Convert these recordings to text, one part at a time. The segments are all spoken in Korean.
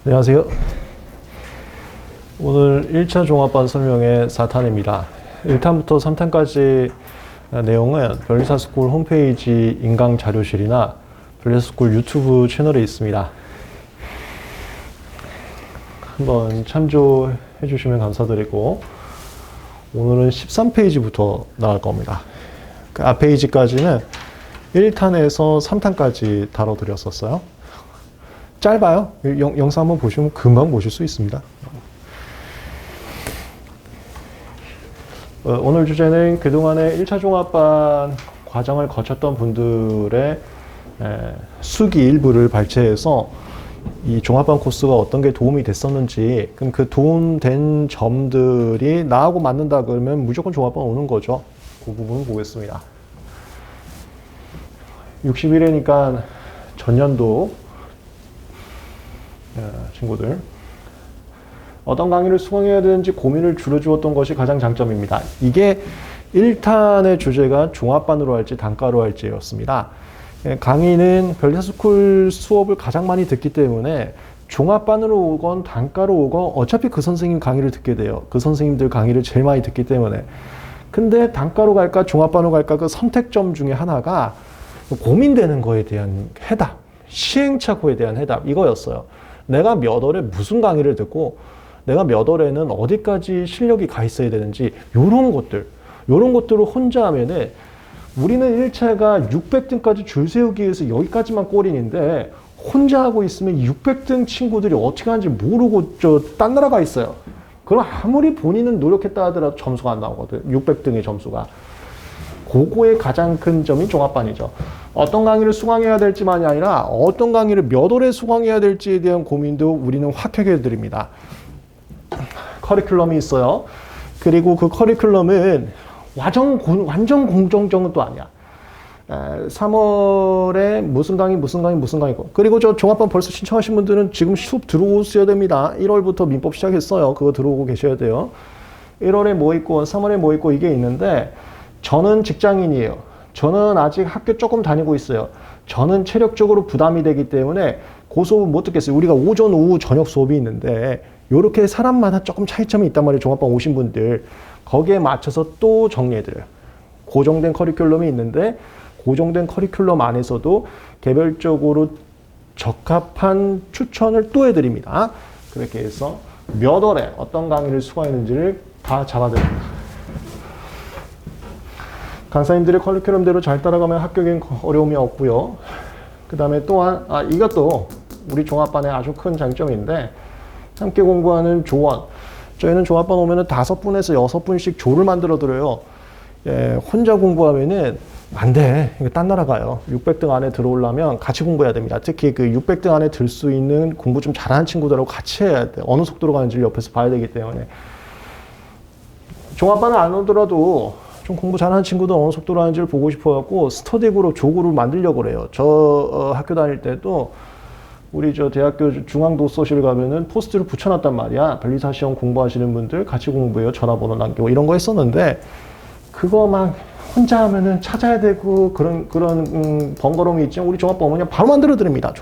안녕하세요. 오늘 1차 종합반 설명의 4탄입니다. 1탄부터 3탄까지 내용은 변리사스쿨 홈페이지 인강 자료실이나 변리사스쿨 유튜브 채널에 있습니다. 한번 참조해 주시면 감사드리고, 오늘은 13페이지부터 나갈 겁니다. 그 앞 페이지까지는 1탄에서 3탄까지 다뤄드렸었어요. 짧아요. 영상 한번 보시면 금방 보실 수 있습니다. 오늘 주제는 그동안에 1차 종합반 과정을 거쳤던 분들의 수기 일부를 발췌해서 이 종합반 코스가 어떤 게 도움이 됐었는지, 그럼 그 도움된 점들이 나하고 맞는다 그러면 무조건 종합반 오는 거죠. 그 부분을 보겠습니다. 61회니까 전년도 친구들 어떤 강의를 수강해야 되는지 고민을 줄여주었던 것이 가장 장점입니다. 이게 1탄의 주제가 종합반으로 할지 단과로 할지였습니다. 강의는 변리사스쿨 수업을 가장 많이 듣기 때문에 종합반으로 오건 단과로 오건 어차피 그 선생님 강의를 듣게 돼요. 그 선생님들 강의를 제일 많이 듣기 때문에. 근데 단과로 갈까 종합반으로 갈까 그 선택점 중에 하나가 고민되는 거에 대한 해답, 시행착오에 대한 해답, 이거였어요. 내가 몇 월에 무슨 강의를 듣고 내가 몇 월에는 어디까지 실력이 가 있어야 되는지, 요런 것들을 혼자 하면은 우리는 1차가 600등까지 줄 세우기 위해서 여기까지만 꼬린인데, 혼자 하고 있으면 600등 친구들이 어떻게 하는지 모르고 딴 나라 가 있어요. 그럼 아무리 본인은 노력했다 하더라도 점수가 안 나오거든. 600등의 점수가. 그거의 가장 큰 점이 종합반이죠. 어떤 강의를 수강해야 될지만이 아니라 어떤 강의를 몇 월에 수강해야 될지에 대한 고민도 우리는 확하게 드립니다. 커리큘럼이 있어요. 그리고 그 커리큘럼은 완전 공정정은 또 아니야. 3월에 무슨 강의고. 그리고 저 종합반 벌써 신청하신 분들은 지금 수업 들어오셔야 됩니다. 1월부터 민법 시작했어요. 그거 들어오고 계셔야 돼요. 1월에 뭐 있고 3월에 뭐 있고 이게 있는데, 저는 직장인이에요. 저는 아직 학교 조금 다니고 있어요. 저는 체력적으로 부담이 되기 때문에 그 수업은 못 듣겠어요. 우리가 오전, 오후, 저녁 수업이 있는데 이렇게 사람마다 조금 차이점이 있단 말이에요. 종합반 오신 분들. 거기에 맞춰서 또 정리해드려요. 고정된 커리큘럼이 있는데 고정된 커리큘럼 안에서도 개별적으로 적합한 추천을 또 해드립니다. 그렇게 해서 몇 월에 어떤 강의를 수강했는지를 다 잡아드립니다. 강사님들의 커리큘럼대로 잘 따라가면 합격엔 어려움이 없고요. 그 다음에 또한 이것도 우리 종합반의 아주 큰 장점인데, 함께 공부하는 조원. 저희는 종합반 오면은 5분에서 6분씩 조를 만들어 드려요. 혼자 공부하면은 안 돼. 이거 딴 나라 가요. 600등 안에 들어오려면 같이 공부해야 됩니다. 특히 그 600등 안에 들 수 있는 공부 좀 잘하는 친구들하고 같이 해야 돼. 어느 속도로 가는지를 옆에서 봐야 되기 때문에. 종합반을 안 오더라도 좀 공부 잘하는 친구들 어느 속도로 하는지를 보고 싶어갖고 스터디그룹 조그룹 만들려고 그래요. 학교 다닐 때도 우리 대학교 중앙도서실 가면은 포스트를 붙여놨단 말이야. 변리사 시험 공부하시는 분들 같이 공부해요. 전화번호 남기고 이런 거 했었는데, 그거 막 혼자 하면은 찾아야 되고 그런 번거로움이 있지만 우리 종합반 오면 바로 만들어 드립니다.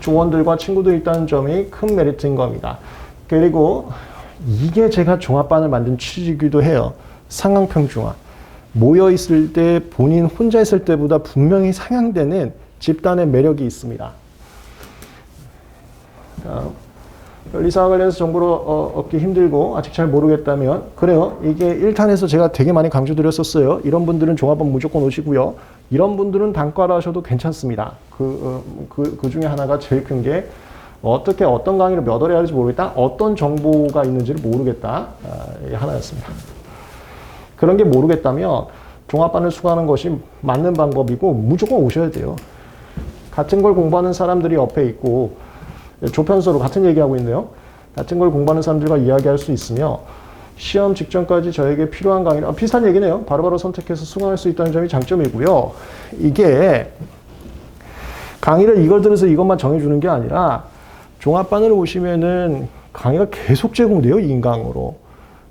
조원들과 친구들이 있다는 점이 큰 메리트인 겁니다. 그리고 이게 제가 종합반을 만든 취지이기도 해요. 상황평준화. 모여있을 때 본인 혼자 있을 때보다 분명히 상향되는 집단의 매력이 있습니다. 변리사와 관련해서 정보를 얻기 힘들고 아직 잘 모르겠다면, 그래요. 이게 1탄에서 제가 되게 많이 강조드렸었어요. 이런 분들은 종합반 무조건 오시고요. 이런 분들은 단과로 하셔도 괜찮습니다. 그 중에 하나가 제일 큰 게, 어떤 강의를 몇 월에 해야 할지 모르겠다. 어떤 정보가 있는지를 모르겠다. 이게 하나였습니다. 그런 게 모르겠다면 종합반을 수강하는 것이 맞는 방법이고 무조건 오셔야 돼요. 같은 걸 공부하는 사람들이 옆에 있고, 조편서로 같은 얘기하고 있네요. 같은 걸 공부하는 사람들과 이야기할 수 있으며, 시험 직전까지 저에게 필요한 강의를, 비슷한 얘기네요. 바로바로 선택해서 수강할 수 있다는 점이 장점이고요. 이게 강의를 이걸 들어서 이것만 정해주는 게 아니라, 종합반을 오시면은 강의가 계속 제공돼요. 인강으로.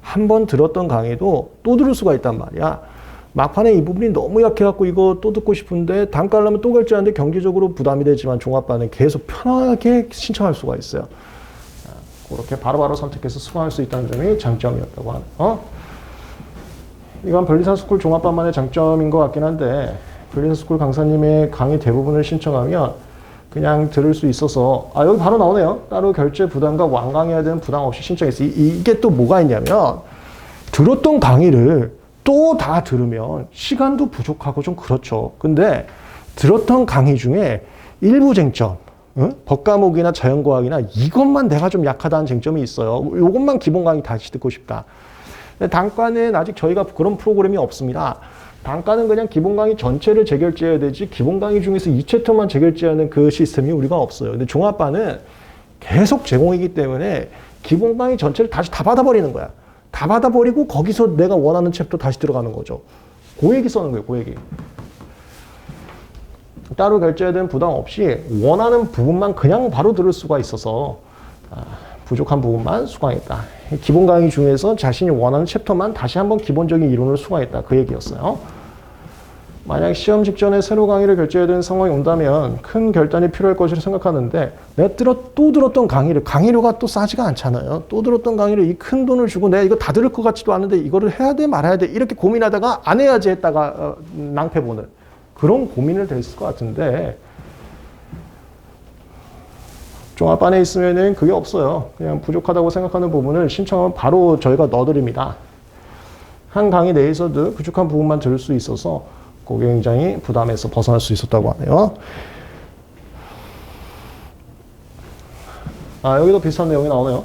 한 번 들었던 강의도 또 들을 수가 있단 말이야. 막판에 이 부분이 너무 약해갖고 이거 또 듣고 싶은데 단가를 하면 또 결제하는데 경제적으로 부담이 되지만 종합반은 계속 편하게 신청할 수가 있어요. 그렇게 바로바로 선택해서 수강할 수 있다는 점이 장점이었다고 하네요. 이건 변리사스쿨 종합반만의 장점인 것 같긴 한데 변리사스쿨 강사님의 강의 대부분을 신청하면 그냥 들을 수 있어서 여기 바로 나오네요. 따로 결제 부담과 완강해야 되는 부담 없이 신청했어요. 이게 또 뭐가 있냐면 들었던 강의를 또 다 들으면 시간도 부족하고 좀 그렇죠. 근데 들었던 강의 중에 일부 쟁점, 법과목이나 자연과학이나 이것만 내가 좀 약하다는 쟁점이 있어요. 이것만 기본 강의 다시 듣고 싶다. 근데 단과는 아직 저희가 그런 프로그램이 없습니다. 단과는 그냥 기본 강의 전체를 재결제해야 되지 기본 강의 중에서 2챕터만 재결제하는 그 시스템이 우리가 없어요. 근데 종합반은 계속 제공이기 때문에 기본 강의 전체를 다시 다 받아버리는 거야. 다 받아버리고 거기서 내가 원하는 챕터 다시 들어가는 거죠. 그 얘기 써는 거예요. 그 얘기. 따로 결제해야 되는 부담 없이 원하는 부분만 그냥 바로 들을 수가 있어서 부족한 부분만 수강했다. 기본 강의 중에서 자신이 원하는 챕터만 다시 한번 기본적인 이론을 수강했다. 그 얘기였어요. 만약 시험 직전에 새로 강의를 결제해야 되는 상황이 온다면 큰 결단이 필요할 것이라 생각하는데 내가 또 들었던 강의료가 또 싸지가 않잖아요. 또 들었던 강의를 이 큰 돈을 주고 내가 이거 다 들을 것 같지도 않은데 이거를 해야 돼 말아야 돼 이렇게 고민하다가 안 해야지 했다가 낭패보는 그런 고민을 했을 것 같은데 종합반에 있으면은 그게 없어요. 그냥 부족하다고 생각하는 부분을 신청하면 바로 저희가 넣어드립니다. 한 강의 내에서도 부족한 부분만 들을 수 있어서 그게 굉장히 부담에서 벗어날 수 있었다고 하네요. 여기도 비슷한 내용이 나오네요.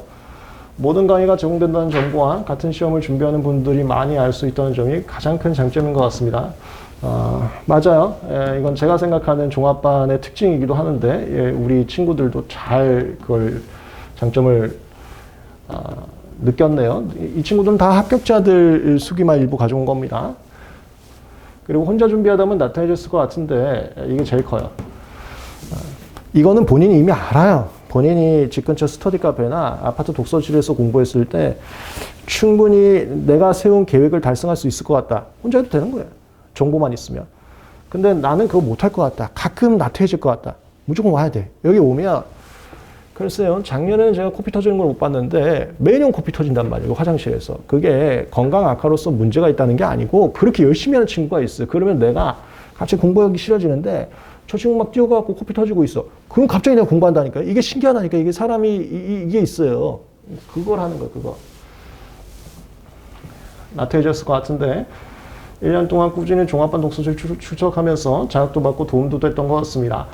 모든 강의가 제공된다는 점과 같은 시험을 준비하는 분들이 많이 알 수 있다는 점이 가장 큰 장점인 것 같습니다. 맞아요. 이건 제가 생각하는 종합반의 특징이기도 하는데 우리 친구들도 잘 그걸 장점을 느꼈네요. 이 친구들은 다 합격자들 수기만 일부 가져온 겁니다. 그리고 혼자 준비하다 보면 나타내졌을 것 같은데 이게 제일 커요. 이거는 본인이 이미 알아요. 본인이 집 근처 스터디 카페나 아파트 독서실에서 공부했을 때 충분히 내가 세운 계획을 달성할 수 있을 것 같다. 혼자 해도 되는 거예요. 정보만 있으면. 근데 나는 그거 못할 것 같다. 가끔 나태해질 것 같다. 무조건 와야 돼. 여기 오면 글쎄요. 작년에는 제가 코피 터지는 걸 못 봤는데 매년 코피 터진단 말이에요. 화장실에서. 그게 건강 악화로서 문제가 있다는 게 아니고 그렇게 열심히 하는 친구가 있어요. 그러면 내가 갑자기 공부하기 싫어지는데 저 친구 막 뛰어가고 코피 터지고 있어. 그럼 갑자기 내가 공부한다니까. 이게 신기하다니까. 이게 사람이 이게 있어요. 그걸 하는 거예요. 그거. 나태해졌을 것 같은데 1년 동안 꾸준히 종합반 독서실 추적하면서 자극도 받고 도움도 됐던 것 같습니다.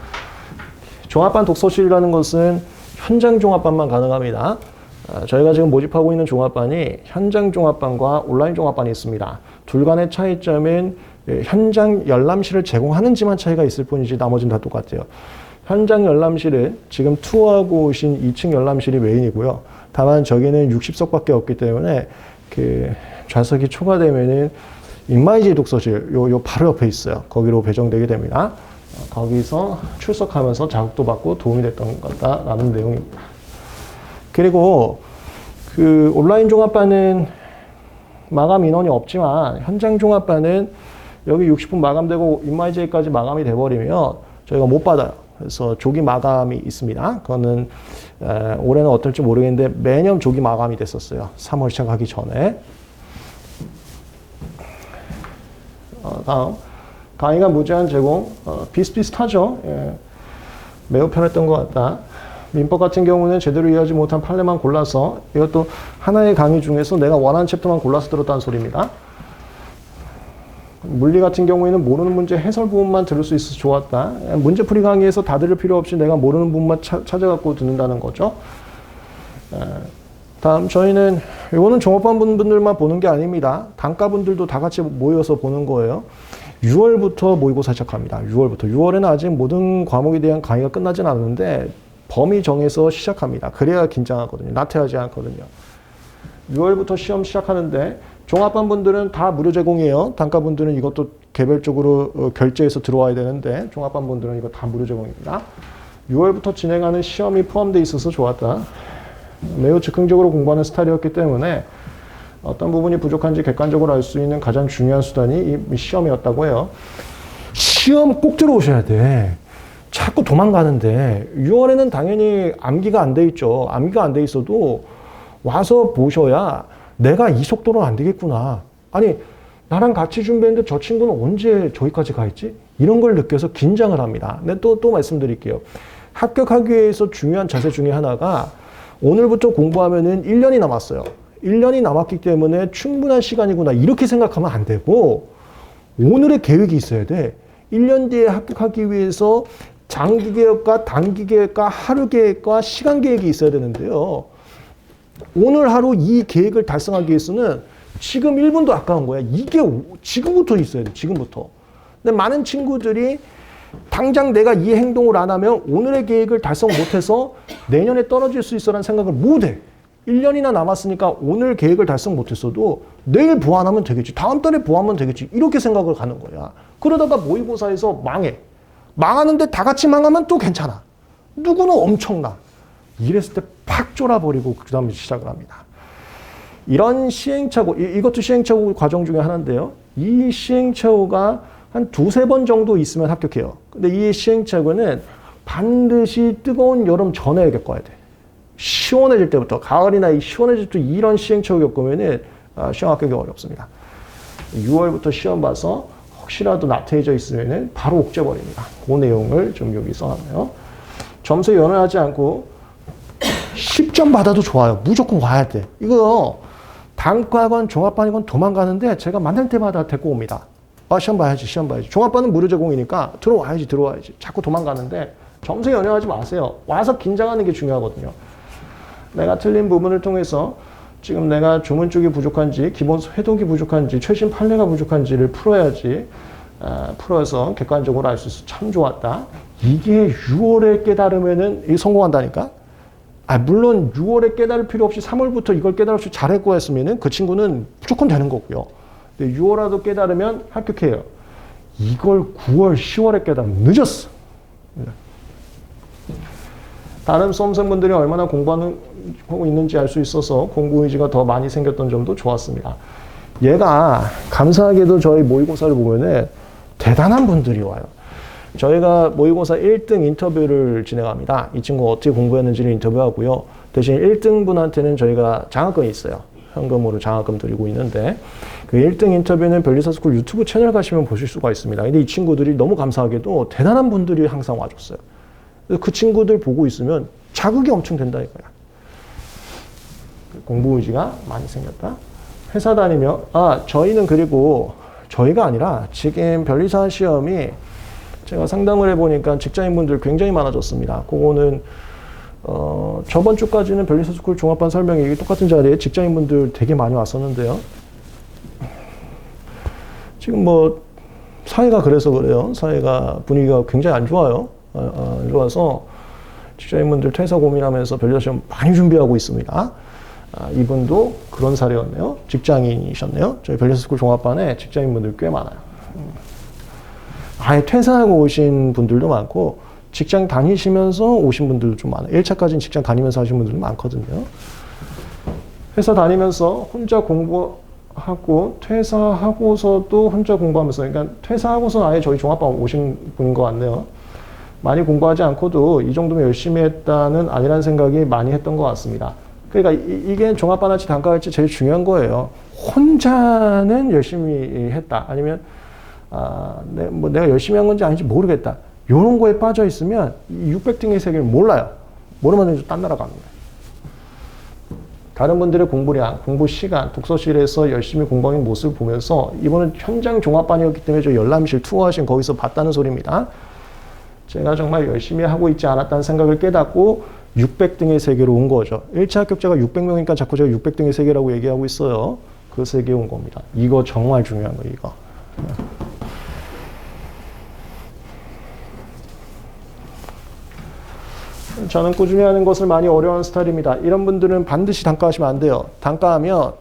종합반 독서실이라는 것은 현장 종합반만 가능합니다. 저희가 지금 모집하고 있는 종합반이 현장 종합반과 온라인 종합반이 있습니다. 둘 간의 차이점은 현장 열람실을 제공하는지만 차이가 있을 뿐이지 나머지는 다 똑같아요. 현장 열람실은 지금 투어하고 오신 2층 열람실이 메인이고요. 다만 저기는 60석밖에 없기 때문에 그 좌석이 초과되면은 인마이지 독서실 요 바로 옆에 있어요. 거기로 배정되게 됩니다. 거기서 출석하면서 자극도 받고 도움이 됐던 것 같다라는 내용입니다. 그리고 그 온라인 종합반은 마감 인원이 없지만 현장 종합반은 여기 60분 마감되고 인마이제이까지 마감이 돼버리면 저희가 못 받아요. 그래서 조기 마감이 있습니다. 그거는 올해는 어떨지 모르겠는데 매년 조기 마감이 됐었어요. 3월 시작하기 전에. 다음 강의가 무제한 제공 비슷비슷하죠. 매우 편했던 것 같다. 민법 같은 경우는 제대로 이해하지 못한 판례만 골라서 이것도 하나의 강의 중에서 내가 원하는 챕터만 골라서 들었다는 소리입니다. 물리 같은 경우에는 모르는 문제 해설 부분만 들을 수 있어서 좋았다. 문제풀이 강의에서 다 들을 필요 없이 내가 모르는 부분만 찾아갖고 듣는다는 거죠. 다음 저희는 이거는 종합반 분들만 보는 게 아닙니다. 단과분들도 다 같이 모여서 보는 거예요. 6월부터 모의고사 시작합니다. 6월에는 아직 모든 과목에 대한 강의가 끝나진 않았는데 범위 정해서 시작합니다. 그래야 긴장하거든요. 나태하지 않거든요. 6월부터 시험 시작하는데 종합반 분들은 다 무료 제공이에요. 단과분들은 이것도 개별적으로 결제해서 들어와야 되는데 종합반 분들은 이거 다 무료 제공입니다. 6월부터 진행하는 시험이 포함되어 있어서 좋았다. 매우 즉흥적으로 공부하는 스타일이었기 때문에 어떤 부분이 부족한지 객관적으로 알 수 있는 가장 중요한 수단이 이 시험이었다고 해요. 시험 꼭 들어오셔야 돼. 자꾸 도망가는데 6월에는 당연히 암기가 안 돼 있죠. 암기가 안 돼 있어도 와서 보셔야 내가 이 속도로는 안 되겠구나. 아니 나랑 같이 준비했는데 저 친구는 언제 저기까지 가 있지? 이런 걸 느껴서 긴장을 합니다. 근데 또 말씀드릴게요. 합격하기 위해서 중요한 자세 중에 하나가 오늘부터 공부하면은 1년이 남았어요. 1년이 남았기 때문에 충분한 시간이구나. 이렇게 생각하면 안 되고 오늘의 계획이 있어야 돼. 1년 뒤에 합격하기 위해서 장기 계획과 단기 계획과 하루 계획과 시간 계획이 있어야 되는데요. 오늘 하루 이 계획을 달성하기 위해서는 지금 1분도 아까운 거야. 이게 지금부터 있어야 돼. 지금부터. 근데 많은 친구들이 당장 내가 이 행동을 안 하면 오늘의 계획을 달성 못해서 내년에 떨어질 수 있어라는 생각을 못해. 1년이나 남았으니까 오늘 계획을 달성 못했어도 내일 보완하면 되겠지. 다음 달에 보완하면 되겠지. 이렇게 생각을 가는 거야. 그러다가 모의고사에서 망해. 망하는데 다 같이 망하면 또 괜찮아. 누구는 엄청나. 이랬을 때 팍 쫄아버리고 그 다음에 시작을 합니다. 이런 시행착오, 이것도 시행착오 과정 중에 하나인데요. 이 시행착오가 한 2-3번 정도 있으면 합격해요. 근데 이 시행착오는 반드시 뜨거운 여름 전에 겪어야 돼. 시원해질 때부터, 가을이나 시원해질 때 이런 시행착오 겪으면은 시험 합격이 어렵습니다. 6월부터 시험 봐서 혹시라도 나태해져 있으면은 바로 옥죄버립니다. 그 내용을 좀 여기 써놨네요. 점수에 연연하지 않고 10점 받아도 좋아요. 무조건 와야 돼. 이거 단과건 종합반이건 도망가는데 제가 만날 때마다 데리고 옵니다. 시험 봐야지, 시험 봐야지. 종합반은 무료 제공이니까 들어와야지. 자꾸 도망가는데 점수에 연연하지 마세요. 와서 긴장하는 게 중요하거든요. 내가 틀린 부분을 통해서 지금 내가 조문 쪽이 부족한지, 기본 회독이 부족한지, 최신 판례가 부족한지를 풀어야지. 풀어서 객관적으로 알 수 있어. 참 좋았다. 이게 6월에 깨달으면은 성공한다니까? 물론 6월에 깨달을 필요 없이 3월부터 이걸 깨달을 수 잘했고 했으면은 그 친구는 무조건 되는 거고요. 근데 6월라도 깨달으면 합격해요. 이걸 9월, 10월에 깨달으면 늦었어. 다른 수험생분들이 얼마나 공부하고 있는지 알 수 있어서 공부 의지가 더 많이 생겼던 점도 좋았습니다. 얘가 감사하게도 저희 모의고사를 보면은 대단한 분들이 와요. 저희가 모의고사 1등 인터뷰를 진행합니다. 이 친구가 어떻게 공부했는지를 인터뷰하고요. 대신 1등 분한테는 저희가 장학금이 있어요. 현금으로 장학금 드리고 있는데 그 1등 인터뷰는 별리사스쿨 유튜브 채널 가시면 보실 수가 있습니다. 근데 이 친구들이 너무 감사하게도 대단한 분들이 항상 와줬어요. 그 친구들 보고 있으면 자극이 엄청 된다 이거야. 공부 의지가 많이 생겼다. 회사 다니며 저희는 그리고 저희가 아니라 지금 변리사 시험이 제가 상담을 해보니까 직장인분들 굉장히 많아졌습니다. 그거는 저번 주까지는 변리사스쿨 종합반 설명회 똑같은 자리에 직장인분들 되게 많이 왔었는데요. 지금 뭐 사회가 그래서 그래요. 사회가 분위기가 굉장히 안 좋아요. 안 좋아서 직장인분들 퇴사 고민하면서 변리사 시험 많이 준비하고 있습니다. 이분도 그런 사례였네요. 직장인이셨네요. 저희 변리사스쿨 종합반에 직장인분들 꽤 많아요. 아예 퇴사하고 오신 분들도 많고 직장 다니시면서 오신 분들도 좀 많아요. 1차까지는 직장 다니면서 하신 분들도 많거든요. 회사 다니면서 혼자 공부하고 퇴사하고서도 혼자 공부하면서, 그러니까 퇴사하고서 아예 저희 종합반 오신 분인 것 같네요. 많이 공부하지 않고도 이 정도면 열심히 했다는 아니라는 생각이 많이 했던 것 같습니다. 그러니까 이게 종합반 할지 단과 할지 제일 중요한 거예요. 혼자는 열심히 했다. 아니면 내가 열심히 한 건지 아닌지 모르겠다. 이런 거에 빠져 있으면 600등의 세계를 몰라요. 모르면 이제 딴 나라 갑니다. 다른 분들의 공부량, 공부 시간, 독서실에서 열심히 공부하는 모습을 보면서 이번은 현장 종합반이었기 때문에 저 열람실 투어하신 거기서 봤다는 소리입니다. 제가 정말 열심히 하고 있지 않았다는 생각을 깨닫고 600등의 세계로 온 거죠. 1차 합격자가 600명이니까 자꾸 제가 600등의 세계라고 얘기하고 있어요. 그 세계에 온 겁니다. 이거 정말 중요한 거예요, 이거. 저는 꾸준히 하는 것을 많이 어려워하는 스타일입니다. 이런 분들은 반드시 단가하시면 안 돼요. 단가하면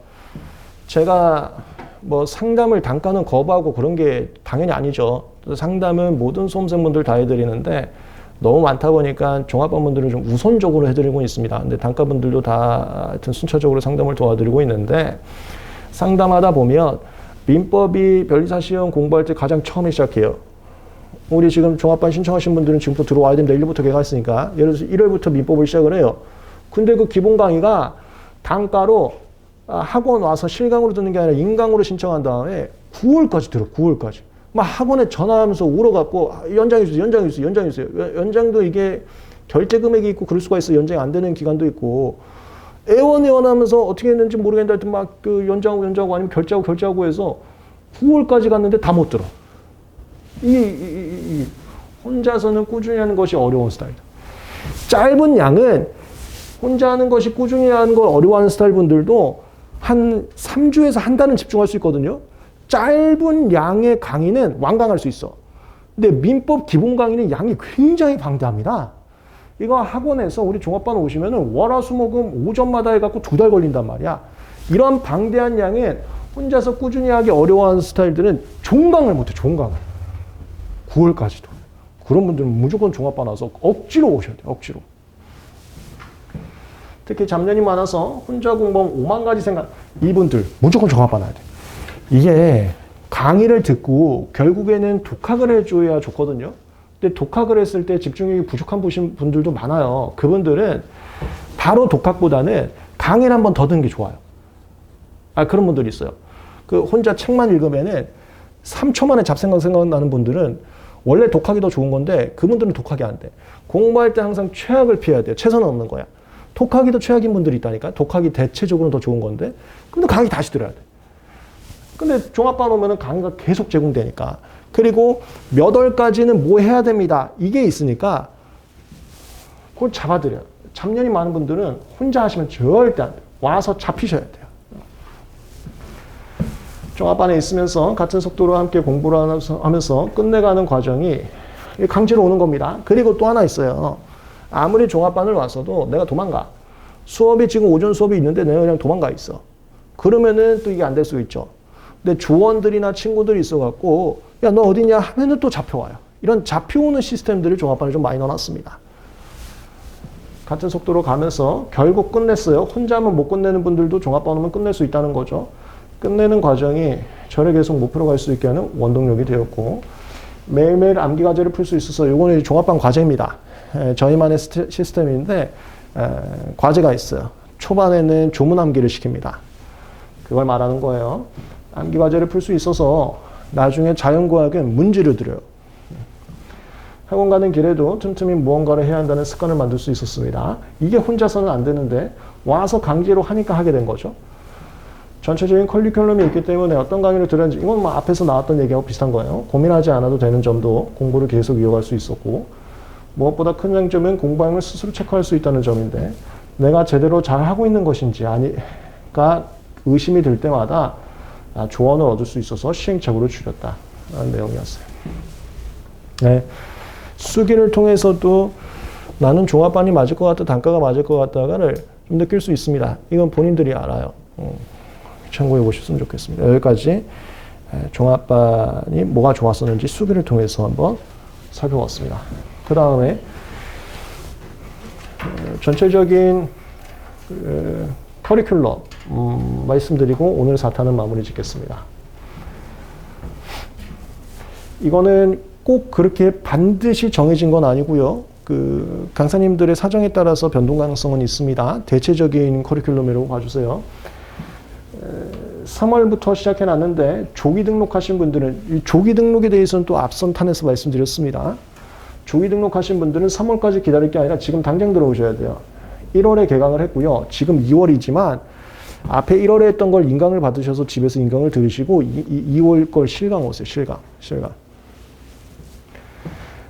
제가 뭐 상담을 단가는 거부하고 그런 게 당연히 아니죠. 상담은 모든 수험생분들 다 해드리는데 너무 많다 보니까 종합반분들은 좀 우선적으로 해드리고 있습니다. 근데 단과분들도 다 하여튼 순차적으로 상담을 도와드리고 있는데 상담하다 보면 민법이 변리사 시험 공부할 때 가장 처음에 시작해요. 우리 지금 종합반 신청하신 분들은 지금부터 들어와야 됩니다. 1일부터 개강했으니까. 예를 들어서 1월부터 민법을 시작을 해요. 근데 그 기본 강의가 단가로 학원 와서 실강으로 듣는 게 아니라 인강으로 신청한 다음에 9월까지 들어. 9월까지. 막 학원에 전화하면서 울어갖고 연장해주세요. 연장도 이게 결제 금액이 있고 그럴 수가 있어. 연장이 안 되는 기간도 있고. 애원하면서 어떻게 했는지 모르겠는데 하여튼 막 그 연장하고 아니면 결제하고 해서 9월까지 갔는데 다 못 들어. 혼자서는 꾸준히 하는 것이 어려운 스타일이다. 짧은 양은 혼자 하는 것이 꾸준히 하는 걸 어려워하는 스타일 분들도 한 3주에서 한 달은 집중할 수 있거든요. 짧은 양의 강의는 완강할 수 있어. 근데 민법 기본 강의는 양이 굉장히 방대합니다. 이거 학원에서 우리 종합반 오시면은 월화수목금 오전마다 해갖고 2달 걸린단 말이야. 이런 방대한 양은 혼자서 꾸준히 하기 어려워하는 스타일들은 종강을 못해, 종강을. 9월까지도. 그런 분들은 무조건 종합반 와서 억지로 오셔야 돼요, 억지로. 특히 잡년이 많아서 혼자 공부하면 5만 가지 생각, 이분들 무조건 종합반 와야 돼. 이게 강의를 듣고 결국에는 독학을 해줘야 좋거든요. 근데 독학을 했을 때 집중력이 부족한 분들도 많아요. 그분들은 바로 독학보다는 강의를 한번 더 듣는 게 좋아요. 그런 분들이 있어요. 그 혼자 책만 읽으면은 3초 만에 생각나는 분들은 원래 독학이 더 좋은 건데 그분들은 독학이 안 돼. 공부할 때 항상 최악을 피해야 돼요. 최선은 없는 거야. 독학이 더 최악인 분들이 있다니까. 독학이 대체적으로 더 좋은 건데. 근데 강의 다시 들어야 돼. 근데 종합반 오면은 강의가 계속 제공되니까. 그리고 몇 월까지는 뭐 해야 됩니다. 이게 있으니까 그걸 잡아드려요. 잡년이 많은 분들은 혼자 하시면 절대 안 돼요. 와서 잡히셔야 돼요. 종합반에 있으면서 같은 속도로 함께 공부를 하면서 끝내가는 과정이 강제로 오는 겁니다. 그리고 또 하나 있어요. 아무리 종합반을 왔어도 내가 도망가. 수업이 지금 오전 수업이 있는데 내가 그냥 도망가 있어. 그러면은 또 이게 안 될 수 있죠. 근데 조원들이나 친구들이 있어갖고 야, 너 어디냐 하면은 또 잡혀와요. 이런 잡혀오는 시스템들을 종합반에 좀 많이 넣어놨습니다. 같은 속도로 가면서 결국 끝냈어요. 혼자 하면 못 끝내는 분들도 종합반 오면 끝낼 수 있다는 거죠. 끝내는 과정이 저를 계속 목표로 갈 수 있게 하는 원동력이 되었고 매일매일 암기 과제를 풀 수 있어서 이거는 종합반 과제입니다. 저희만의 시스템인데 과제가 있어요. 초반에는 조문 암기를 시킵니다. 그걸 말하는 거예요. 암기 과제를 풀 수 있어서 나중에 자연과학은 문제를 드려요. 학원 가는 길에도 틈틈이 무언가를 해야 한다는 습관을 만들 수 있었습니다. 이게 혼자서는 안 되는데 와서 강제로 하니까 하게 된 거죠. 전체적인 커리큘럼이 있기 때문에 어떤 강의를 들었는지 이건 뭐 앞에서 나왔던 얘기하고 비슷한 거예요. 고민하지 않아도 되는 점도 공부를 계속 이어갈 수 있었고 무엇보다 큰 장점은 공부량을 스스로 체크할 수 있다는 점인데 내가 제대로 잘 하고 있는 것인지 아니가 의심이 들 때마다 조언을 얻을 수 있어서 시행착오를 줄였다라는 내용이었어요. 네. 수기를 통해서도 나는 종합반이 맞을 것 같다, 단가가 맞을 것 같다가를 좀 느낄 수 있습니다. 이건 본인들이 알아요. 참고해 보셨으면 좋겠습니다. 여기까지 종합반이 뭐가 좋았었는지 수기를 통해서 한번 살펴봤습니다. 그 다음에 전체적인 커리큘럼 말씀드리고 오늘 4탄은 마무리 짓겠습니다. 이거는 꼭 그렇게 반드시 정해진 건 아니고요. 그 강사님들의 사정에 따라서 변동 가능성은 있습니다. 대체적인 커리큘럼이라고 봐주세요. 3월부터 시작해 놨는데 조기 등록하신 분들은 이 조기 등록에 대해서는 또 앞선 탄에서 말씀드렸습니다. 조기 등록하신 분들은 3월까지 기다릴 게 아니라 지금 당장 들어오셔야 돼요. 1월에 개강을 했고요. 지금 2월이지만 앞에 1월에 했던 걸 인강을 받으셔서 집에서 인강을 들으시고 2월 걸 실강 오세요. 실강.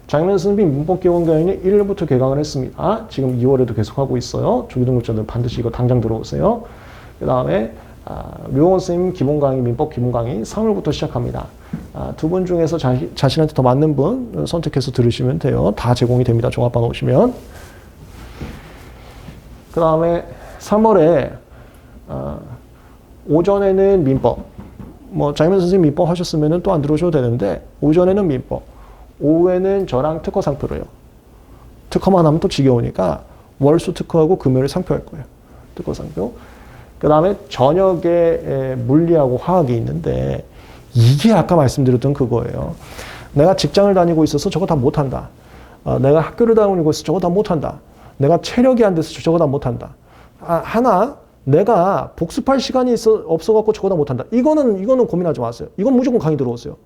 장면 선생님 문법 기본 강의는 1일부터 개강을 했습니다. 지금 2월에도 계속하고 있어요. 조기 등록자들은 반드시 이거 당장 들어오세요. 그 다음에 류홍원 선생님 기본 강의, 민법 기본 강의 3월부터 시작합니다. 두 분 중에서 자신한테 더 맞는 분 선택해서 들으시면 돼요. 다 제공이 됩니다. 종합반 오시면. 그 다음에 3월에 오전에는 민법. 뭐 장면 선생님 민법 하셨으면 또 안 들어오셔도 되는데 오전에는 민법. 오후에는 저랑 특허 상표로 해요. 특허만 하면 또 지겨우니까 월수 특허하고 금요일 상표 할 거예요. 특허 상표. 그 다음에 저녁에 물리하고 화학이 있는데 이게 아까 말씀드렸던 그거예요. 내가 직장을 다니고 있어서 저거 다 못한다. 내가 학교를 다니고 있어서 저거 다 못한다. 내가 체력이 안 돼서 저거 다 못한다. 하나 내가 복습할 시간이 없어갖고 저거 다 못한다. 이거는 고민하지 마세요. 이건 무조건 강의 들어오세요.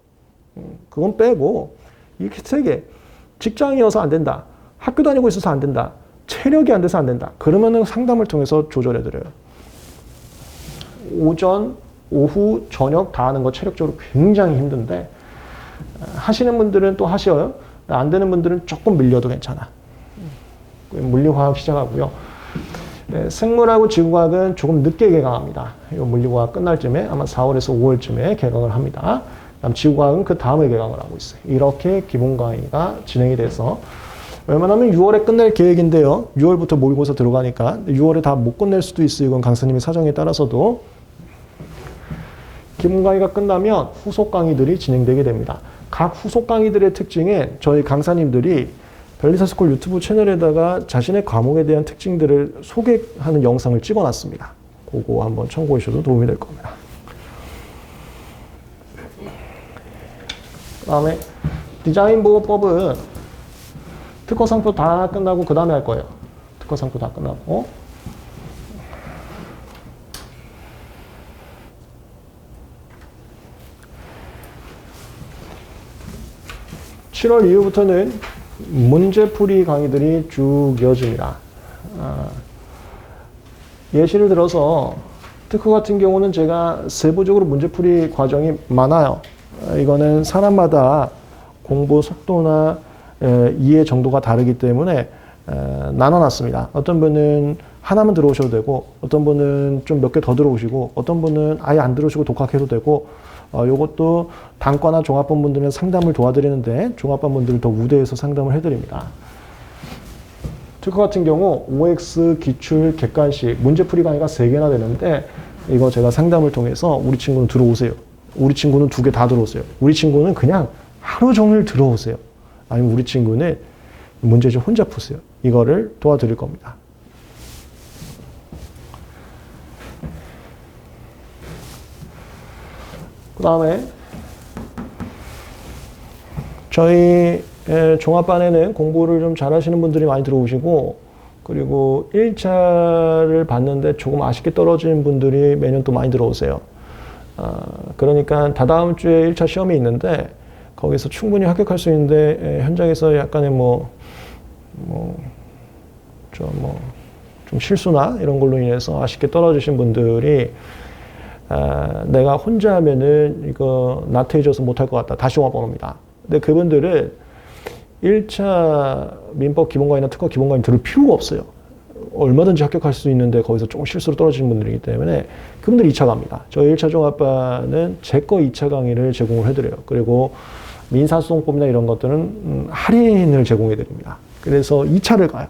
그건 빼고 이렇게 세 개. 직장이어서 안 된다. 학교 다니고 있어서 안 된다. 체력이 안 돼서 안 된다. 그러면은 상담을 통해서 조절해드려요. 오전, 오후, 저녁 다 하는 거 체력적으로 굉장히 힘든데 하시는 분들은 또 하셔요. 안 되는 분들은 조금 밀려도 괜찮아. 물리화학 시작하고요. 생물하고 지구과학은 조금 늦게 개강합니다. 이 물리화학 끝날 쯤에 아마 4월에서 5월쯤에 개강을 합니다. 그다음 지구과학은 그 다음에 개강을 하고 있어요. 이렇게 기본 강의가 진행이 돼서 웬만하면 6월에 끝낼 계획인데요. 6월부터 모의고사 들어가니까 6월에 다 못 끝낼 수도 있어요. 이건 강사님의 사정에 따라서도. 기본 강의가 끝나면 후속 강의들이 진행되게 됩니다. 각 후속 강의들의 특징은 저희 강사님들이 벨리사스쿨 유튜브 채널에다가 자신의 과목에 대한 특징들을 소개하는 영상을 찍어놨습니다. 그거 한번 참고해 주셔도 도움이 될 겁니다. 그 다음에 디자인 보호법은 특허 상표 다 끝나고 그 다음에 할 거예요. 특허 상표 다 끝나고. 7월 이후부터는 문제풀이 강의들이 쭉 이어집니다. 예시를 들어서 특허 같은 경우는 제가 세부적으로 문제풀이 과정이 많아요. 이거는 사람마다 공부 속도나 이해 정도가 다르기 때문에 나눠놨습니다. 어떤 분은 하나만 들어오셔도 되고 어떤 분은 좀 몇 개 더 들어오시고 어떤 분은 아예 안 들어오시고 독학해도 되고 요것도 단과나 종합반 분들은 상담을 도와드리는데 종합반 분들을 더 우대해서 상담을 해드립니다. 특허 같은 경우 OX, 기출, 객관식, 문제풀이 강의가 3개나 되는데 이거 제가 상담을 통해서 우리 친구는 들어오세요. 우리 친구는 2개 다 들어오세요. 우리 친구는 그냥 하루 종일 들어오세요. 아니면 우리 친구는 문제 좀 혼자 푸세요. 이거를 도와드릴 겁니다. 그 다음에 저희 종합반에는 공부를 좀 잘하시는 분들이 많이 들어오시고 그리고 1차를 봤는데 조금 아쉽게 떨어진 분들이 매년 또 많이 들어오세요. 그러니까 다다음 주에 1차 시험이 있는데 거기서 충분히 합격할 수 있는데 현장에서 약간의 좀 실수나 이런 걸로 인해서 아쉽게 떨어지신 분들이 내가 혼자 하면은 이거 나태해져서 못할 것 같다. 다시 와봅니다. 근데 그분들은 1차 민법 기본강의나 특허 기본강의 들을 필요가 없어요. 얼마든지 합격할 수 있는데 거기서 조금 실수로 떨어지는 분들이기 때문에 그분들이 2차 갑니다. 저희 1차 종합반은 제 거 2차 강의를 제공을 해드려요. 그리고 민사소송법이나 이런 것들은 할인을 제공해 드립니다. 그래서 2차를 가요.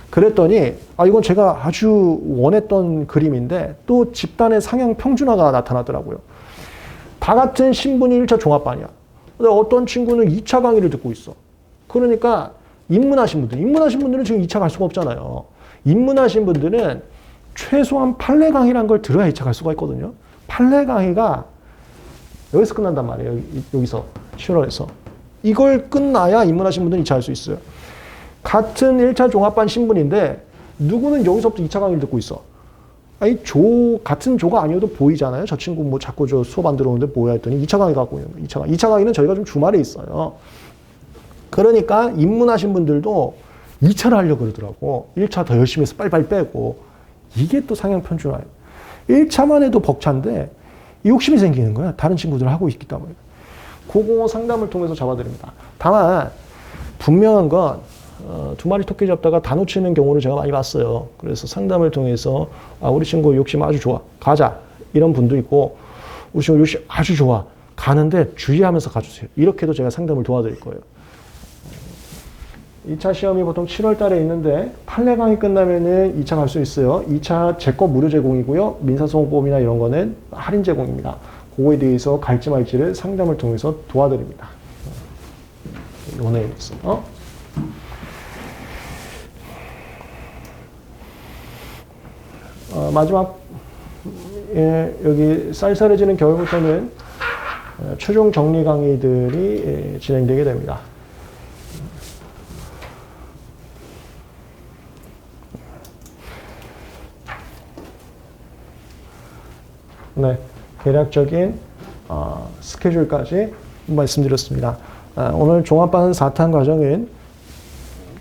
그랬더니 이건 제가 아주 원했던 그림인데 또 집단의 상향 평준화가 나타나더라고요. 다 같은 신분이 1차 종합반이야. 근데 어떤 친구는 2차 강의를 듣고 있어. 그러니까 입문하신 분들은 지금 2차 갈 수가 없잖아요. 입문하신 분들은 최소한 판례 강의라는 걸 들어야 2차 갈 수가 있거든요. 판례 강의가 여기서 끝난단 말이에요. 여기서 7월에서. 이걸 끝나야 입문하신 분들은 2차 할 수 있어요. 같은 1차 종합반 신분인데 누구는 여기서부터 2차 강의를 듣고 있어. 같은 조가 아니어도 보이잖아요. 저 친구 자꾸 저 수업 안 들어오는데 뭐야 했더니 2차 강의 갖고 있는 거예요. 2차 강의는 저희가 좀 주말에 있어요. 그러니까 입문하신 분들도 2차를 하려고 그러더라고. 1차 더 열심히 해서 빨리빨리 빼고. 이게 또 상향 편준화예요. 1차만 해도 벅찬데 욕심이 생기는 거야. 다른 친구들 하고 있기 때문에. 그거 상담을 통해서 잡아드립니다. 다만 분명한 건 2마리 토끼 잡다가 다 놓치는 경우를 제가 많이 봤어요. 그래서 상담을 통해서 우리 친구 욕심 아주 좋아. 가자. 이런 분도 있고 우리 친구 욕심 아주 좋아. 가는데 주의하면서 가주세요. 이렇게도 제가 상담을 도와드릴 거예요. 2차 시험이 보통 7월 달에 있는데 판례 강의 끝나면은 2차 갈 수 있어요. 2차 제 거 무료 제공이고요. 민사소송법이나 이런 거는 할인 제공입니다. 그거에 대해서 갈지 말지를 상담을 통해서 도와드립니다. 원회에서. 마지막 여기 쌀쌀해지는 겨울부터는 최종 정리 강의들이 진행되게 됩니다. 네, 대략적인 스케줄까지 말씀드렸습니다. 오늘 종합반 4탄 과정은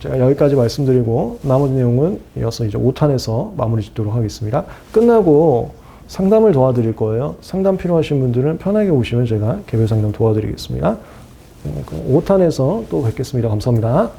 제가 여기까지 말씀드리고 나머지 내용은 이어서 이제 5탄에서 마무리 짓도록 하겠습니다. 끝나고 상담을 도와드릴 거예요. 상담 필요하신 분들은 편하게 오시면 제가 개별 상담 도와드리겠습니다. 5탄에서 또 뵙겠습니다. 감사합니다.